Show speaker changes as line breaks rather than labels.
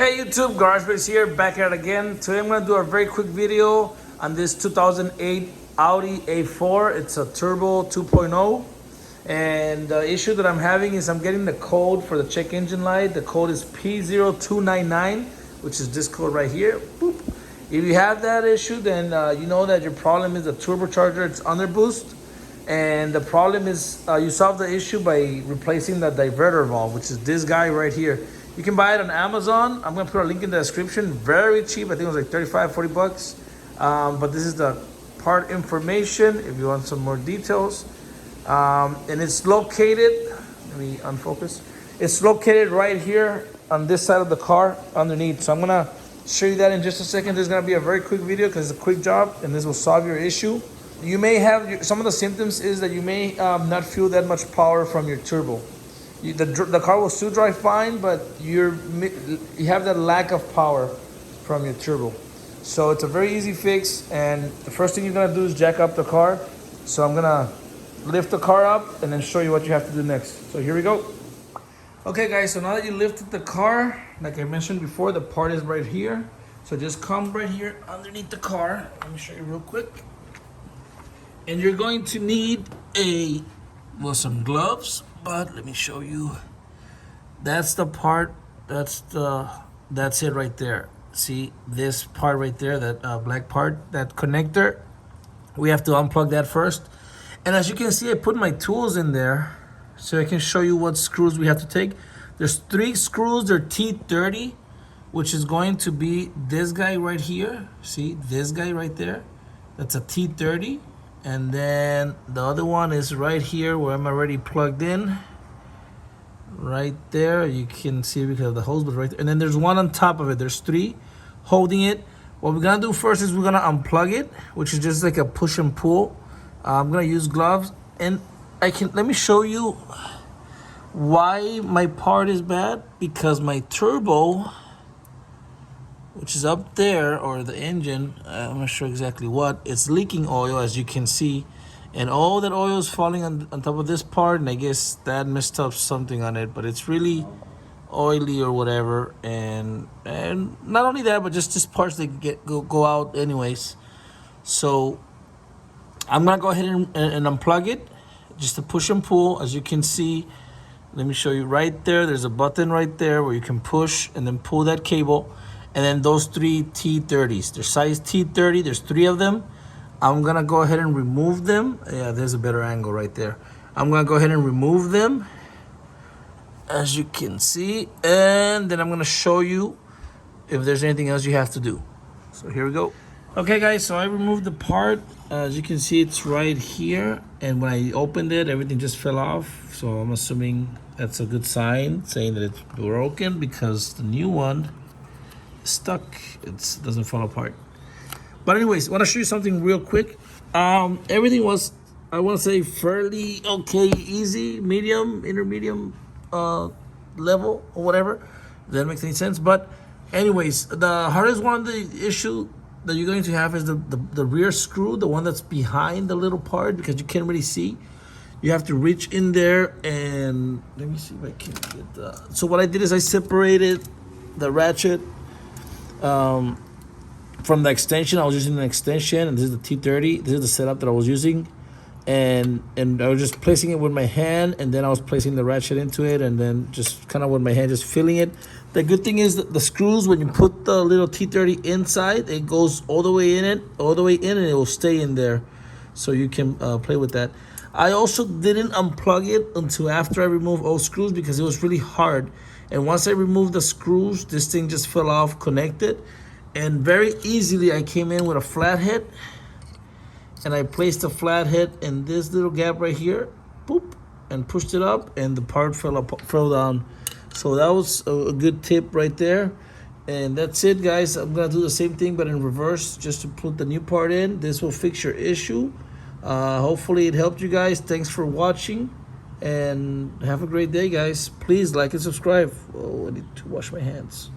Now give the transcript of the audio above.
Hey YouTube, GarageBase here, back at it again. Today I'm going to do a very quick video on this 2008 Audi A4. It's a turbo 2.0. And the issue that I'm having is I'm getting the code for the check engine light. The code is P0299, which is this code right here. Boop. If you have that issue, then you know that your problem is the turbocharger. It's underboost. And the problem is you solve the issue by replacing the diverter valve, which is this guy right here. You can buy it on Amazon. I'm gonna put a link in the description. Very cheap. I think it was like 35, 40 bucks. But this is the part information if you want some more details. And it's located, let me unfocus. It's located right here on this side of the car underneath. So I'm gonna show you that in just a second. This is gonna be a very quick video because it's a quick job and this will solve your issue. You may have, some of the symptoms is that you may not feel that much power from your turbo. The car will still drive fine, but you have that lack of power from your turbo. So it's a very easy fix, and the first thing you're gonna do is jack up the car. So I'm gonna lift the car up and then show you what you have to do next. So here we go. Okay guys, so now that you lifted the car, like I mentioned before, the part is right here. So just come right here underneath the car. Let me show you real quick. And you're going to need some gloves. But let me show you. That's the part. That's it right there. See this part right there, that black part, that connector. We have to unplug that first. And as you can see, I put my tools in there so I can show you what screws we have to take. There's 3 screws. They're T30, which is going to be this guy right here. See this guy right there. That's a T30. And then the other one is right here where I'm already plugged in. Right there, you can see because of the hose, but right there. And then there's one on top of it. There's 3 holding it. What we're gonna do first is we're gonna unplug it, which is just like a push and pull. I'm gonna use gloves, and let me show you why my part is bad. Because my turbo, which is up there, or the engine, I'm not sure exactly what, it's leaking oil, as you can see, and all that oil is falling on top of this part, and I guess that messed up something on it, but it's really oily or whatever. And not only that, but just these parts that go out anyways. So I'm gonna go ahead and unplug it, just to push and pull. As you can see, let me show you right there, there's a button right there where you can push and then pull that cable. And then those 3 T30s, they're size T30, there's 3 of them. I'm gonna go ahead and remove them. Yeah, there's a better angle right there. I'm gonna go ahead and remove them, as you can see. And then I'm gonna show you if there's anything else you have to do. So here we go. Okay guys, so I removed the part. As you can see, it's right here. And when I opened it, everything just fell off. So I'm assuming that's a good sign, saying that it's broken, because the new one stuck, it doesn't fall apart. But anyways, I want to show you something real quick. Everything was, I want to say, fairly okay, easy, medium, intermediate level, or whatever. If that makes any sense. But anyways, the hardest one, the issue that you're going to have is the rear screw, the one that's behind the little part, because you can't really see. You have to reach in there, and let me see if I can get the. So what I did is I separated the ratchet from the extension. I was using an extension, and this is the T30. This is the setup that I was using, and I was just placing it with my hand, and then I was placing the ratchet into it, and then just kind of with my hand just filling it. The good thing is that the screws, when you put the little T30 inside, it goes all the way in, and it will stay in there, so you can play with that. I also didn't unplug it until after I removed all screws, because it was really hard. And once I removed the screws, this thing just fell off, connected. And very easily, I came in with a flathead. And I placed the flathead in this little gap right here. Boop. And pushed it up, and the part fell down. So that was a good tip right there. And that's it, guys. I'm going to do the same thing, but in reverse, just to put the new part in. This will fix your issue. Hopefully it helped you guys. Thanks for watching. And have a great day, guys. Please like and subscribe. Oh, I need to wash my hands.